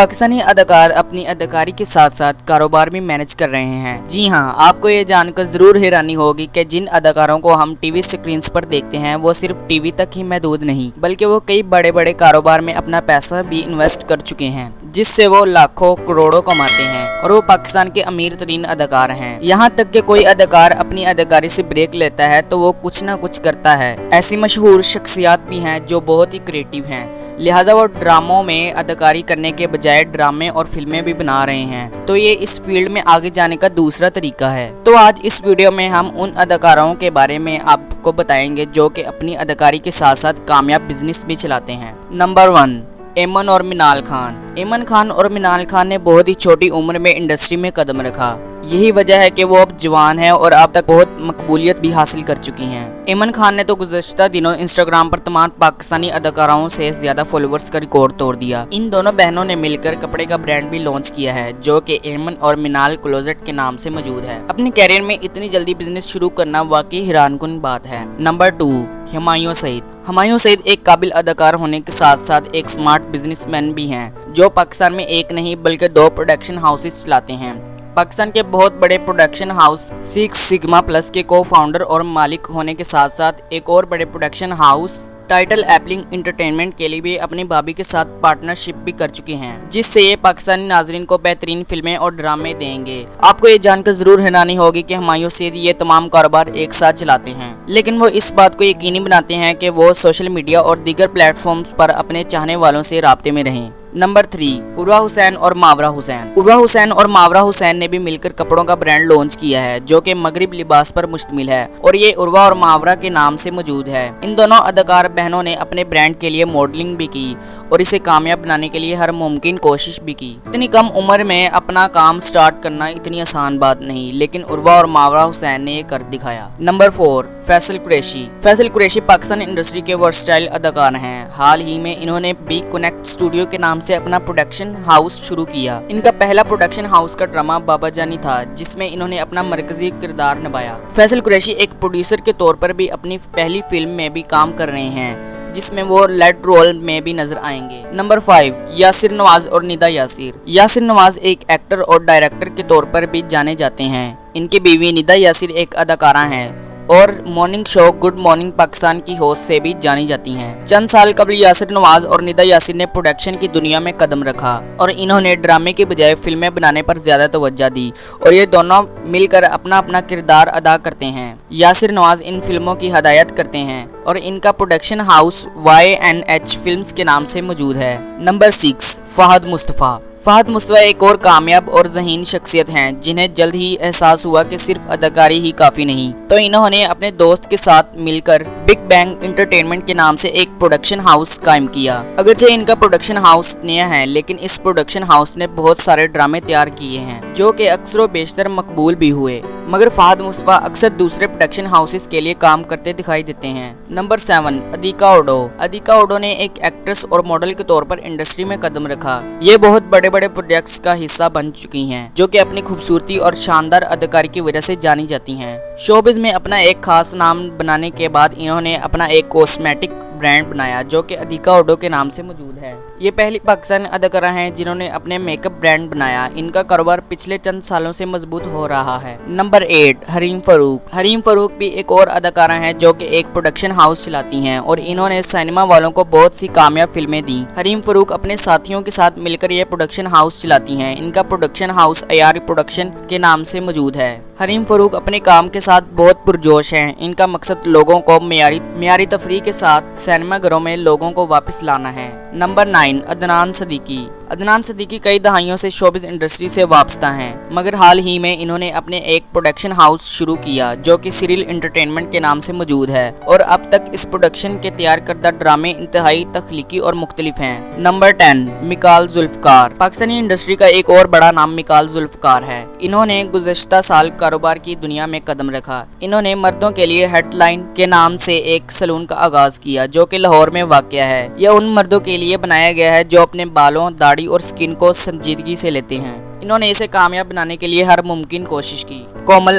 पाकिस्तानी अदाकार अपनी अदाकारी के साथ साथ कारोबार भी मैनेज कर रहे हैं। जी हाँ, आपको ये जानकर जरूर हैरानी होगी कि जिन अदाकारों को हम टीवी स्क्रीन पर देखते हैं वो सिर्फ टीवी तक ही महदूद नहीं, बल्कि वो कई बड़े बड़े कारोबार में अपना पैसा भी इन्वेस्ट कर चुके हैं, जिससे वो लाखों करोड़ों कमाते हैं और वो पाकिस्तान के अमीर तरीन अदाकार हैं। यहाँ तक कि कोई अदाकार अपनी अदाकारी से ब्रेक लेता है तो वो कुछ ना कुछ करता है। ऐसी मशहूर शख्सियात भी हैं जो बहुत ही क्रिएटिव हैं, लिहाजा वो ड्रामों में अदाकारी करने के बजाय ड्रामे और फिल्में भी बना रहे हैं। तो ये इस फील्ड में आगे जाने का दूसरा तरीका है। तो आज इस वीडियो में हम उन अदाकारों के बारे में आपको बताएंगे जो कि अपनी अदाकारी के साथ साथ कामयाब बिजनेस भी चलाते हैं। नंबर 1, एमन और मिनाल खान। एमन खान और मिनाल खान ने बहुत ही छोटी उम्र में इंडस्ट्री में कदम रखा। यही वजह है कि वो अब जवान है और अब तक बहुत मकबूलियत भी हासिल कर चुकी हैं। एमन खान ने तो गुज़श्ता दिनों इंस्टाग्राम पर तमाम पाकिस्तानी अदाकाराओं से ज्यादा फॉलोअर्स का रिकॉर्ड तोड़ दिया। इन दोनों बहनों ने मिलकर कपड़े का ब्रांड भी लॉन्च किया है जो कि एमन और मिनाल क्लोजेट के नाम से मौजूद है। अपने कैरियर में इतनी जल्दी बिजनेस शुरू करना वाकई हैरानकुन बात है। नंबर 2, हुमायूं सईद। हुमायूं सईद एक काबिल अदाकार होने के साथ साथ एक स्मार्ट बिजनेसमैन भी हैं, जो पाकिस्तान में एक नहीं बल्कि 2 प्रोडक्शन हाउसेस चलाते हैं। पाकिस्तान के बहुत बड़े प्रोडक्शन हाउस 6 सिग्मा प्लस के को फाउंडर और मालिक होने के साथ साथ एक और बड़े प्रोडक्शन हाउस टाइटल एप्लिंग एंटरटेनमेंट के लिए भी अपनी भाभी के साथ पार्टनरशिप भी कर चुके हैं, जिससे ये पाकिस्तानी नाजरीन को बेहतरीन फिल्में और ड्रामे देंगे। आपको ये जानकर जरूर हैरानी होगी कि हुमायूं सईद ये तमाम कारोबार एक साथ चलाते हैं, लेकिन वो इस बात को यकीनी बनाते हैं कि वो सोशल मीडिया और दीगर प्लेटफॉर्म्स पर अपने चाहने वालों से राब्ते में रहें। नंबर 3, उर्वा हुसैन और मावरा हुसैन। उर्वा हुसैन और मावरा हुसैन ने भी मिलकर कपड़ों का ब्रांड लॉन्च किया है जो कि मगरिब लिबास पर मुश्तमिल है और ये उर्वा और मावरा के नाम से मौजूद है। इन दोनों अदाकार बहनों ने अपने ब्रांड के लिए मॉडलिंग भी की और इसे कामयाब बनाने के लिए हर मुमकिन कोशिश भी की। इतनी कम उम्र में अपना काम स्टार्ट करना इतनी आसान बात नहीं, लेकिन उर्वा और मावरा हुसैन ने ये कर दिखाया। नंबर 4, फैसल कुरैशी। फैसल कुरैशी पाकिस्तान इंडस्ट्री के वर्सटाइल अदाकार हैं। हाल ही में इन्होंने बी कनेक्ट स्टूडियो के नाम से अपना प्रोडक्शन हाउस शुरू किया। इनका पहला प्रोडक्शन हाउस का ड्रामा बाबा जानी था, जिसमें इन्होंने अपना मरकजी किरदार निभाया। फैसल कुरैशी एक प्रोड्यूसर के तौर पर भी अपनी पहली फिल्म में भी काम कर रहे हैं, जिसमें वो लीड रोल में भी नजर आएंगे। नंबर 5, यासिर नवाज और निदा यासिर। यासिर नवाज एक एक्टर और डायरेक्टर के तौर पर भी जाने जाते हैं। इनकी बीवी निदा यासिर एक अदाकारा हैं और morning show good morning Pakistan की होस्ट से भी जानी जाती हैं। चंद साल कबल यासिर नवाज और निदा यासिर ने प्रोडक्शन की दुनिया में कदम रखा और इन्होंने ड्रामे के बजाय फिल्में बनाने पर ज्यादा तवज्जो दी और ये दोनों मिलकर अपना अपना किरदार अदा करते हैं। यासिर नवाज इन फिल्मों की हदायत करते हैं और इनका प्रोडक्शन हाउस YNH फिल्म्स के नाम से मौजूद है। नंबर 6, फहद मुस्तफा। फहद मुस्तफा एक और कामयाब और ज़हीन शख्सियत हैं, जिन्हें जल्द ही एहसास हुआ कि सिर्फ अदाकारी ही काफ़ी नहीं, तो इन्होंने अपने दोस्त के साथ मिलकर बिग बैंग एंटरटेनमेंट के नाम से एक प्रोडक्शन हाउस कायम किया। अगरचे इनका प्रोडक्शन हाउस नया है, लेकिन इस प्रोडक्शन हाउस ने बहुत सारे ड्रामे तैयार किए हैं जो कि अक्सर बेशतर मकबूल भी हुए, मगर फहद मुस्तफा अक्सर दूसरे प्रोडक्शन हाउसेस के लिए काम करते दिखाई देते हैं। नंबर 7, अदिका ओडो। अदिका ओडो ने एक एक्ट्रेस और मॉडल के तौर पर इंडस्ट्री में कदम रखा। ये बहुत बड़े बड़े प्रोजेक्ट्स का हिस्सा बन चुकी हैं, जो कि अपनी खूबसूरती और शानदार अदाकारी की वजह से जानी जाती हैं। शोबिज में अपना एक खास नाम बनाने के बाद इन्होंने अपना एक कॉस्मेटिक ब्रांड बनाया जो कि अदिका ओडो के नाम से मौजूद है। ये पहली पाकिस्तानी अदाकारा हैं जिन्होंने अपने मेकअप ब्रांड बनाया। इनका कारोबार पिछले चंद सालों से मजबूत हो रहा है। नंबर 8, हरीम फारूक। हरीम फारूक भी एक और अदाकारा हैं जो कि एक प्रोडक्शन हाउस चलाती हैं और इन्होंने सिनेमा वालों को बहुत सी कामयाब फिल्में दी। हरीम फारूक अपने साथियों के साथ मिलकर ये प्रोडक्शन हाउस चलाती हैं। इनका प्रोडक्शन हाउस AR प्रोडक्शन के नाम से मौजूद है। हरीम फारूक अपने काम के साथ बहुत पुरजोश हैं। इनका मकसद लोगों को मियारी तफरीह के साथ सिनेमा घरों में लोगों को वापस लाना है। नंबर 9, अदनान सदीकी। अदनान सदीकी कई दहाइयों से शोबिज इंडस्ट्री से वाबस्ता हैं, मगर हाल ही में इन्होंने अपने एक प्रोडक्शन हाउस शुरू किया जो कि सीरियल एंटरटेनमेंट के नाम से मौजूद है और अब तक इस प्रोडक्शन के तैयार करदा ड्रामे इंतहाई तख्लीकी और मुख्तलिफ हैं। नंबर 10, मिकाल जुल्फकार। पाकिस्तानी इंडस्ट्री का एक और बड़ा नाम मिकाल जुल्फकार है। इन्होंने गुज़श्ता साल कारोबार की दुनिया में कदम रखा। इन्होंने मर्दों के लिए हेडलाइन के नाम से एक सलून का आगाज किया जो कि लाहौर में वाक़या है। यह उन मर्दों के लिए बनाया गया है जो अपने बालों, दाढ़ी और स्किन को संजीदगी से लेते हैं। इन्होंने इसे कामयाब बनाने के लिए हर मुमकिन कोशिश की। कोमल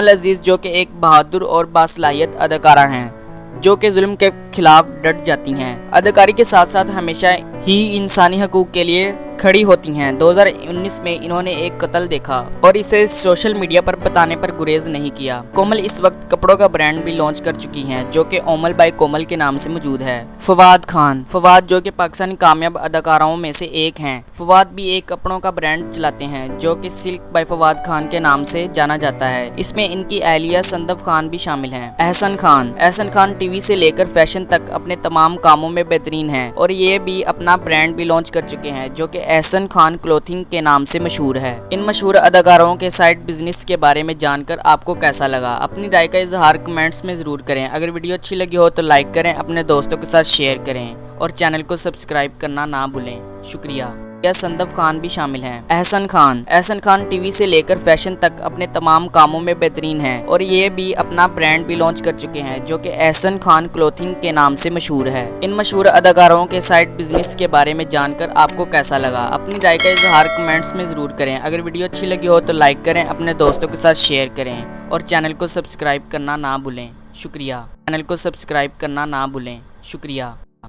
अजीज जो कि एक बहादुर और बासलाहियत अदाकारा हैं जो कि जुल्म के खिलाफ डट जाती हैं। अदाकारी के साथ साथ हमेशा ही इंसानी हकूक के लिए खड़ी होती हैं। 2019 में इन्होंने एक कत्ल देखा और इसे सोशल मीडिया पर बताने पर गुरेज नहीं किया। कोमल इस वक्त कपड़ों का ब्रांड भी लॉन्च कर चुकी हैं, जो कि ओमल बाय कोमल के नाम से मौजूद है। फवाद खान, फवाद जो कि पाकिस्तानी कामयाब अदाकाराओं में से एक हैं। फवाद भी एक कपड़ों का ब्रांड चलाते हैं जो कि सिल्क बाय फवाद खान के नाम से जाना जाता है। इसमें इनकी अहलिया संदफ खान भी शामिल हैं। एहसन खान, एहसन खान टीवी से लेकर फैशन तक अपने तमाम कामों में बेहतरीन हैं और ये भी अपना ब्रांड भी लॉन्च कर चुके हैं, जो कि एहसन खान क्लोथिंग के नाम से मशहूर है। इन मशहूर अदाकारों के साइड बिजनेस के बारे में जानकर आपको कैसा लगा? अपनी राय का इजहार कमेंट्स में जरूर करें। अगर वीडियो अच्छी लगी हो तो लाइक करें, अपने दोस्तों के साथ शेयर करें और चैनल को सब्सक्राइब करना ना भूलें। शुक्रिया। या संदफ खान भी शामिल हैं। एहसन खान, एहसन खान टीवी से लेकर फैशन तक अपने तमाम कामों में बेहतरीन हैं और ये भी अपना ब्रांड भी लॉन्च कर चुके हैं, जो कि एहसन खान क्लोथिंग के नाम से मशहूर है। इन मशहूर अदाकारों के साइड बिजनेस के बारे में जानकर आपको कैसा लगा? अपनी राय का इजहार कमेंट्स में जरूर करें। अगर वीडियो अच्छी लगी हो तो लाइक करें, अपने दोस्तों के साथ शेयर करें और चैनल को सब्सक्राइब करना ना भूलें। शुक्रिया। चैनल को सब्सक्राइब करना ना भूलें। शुक्रिया।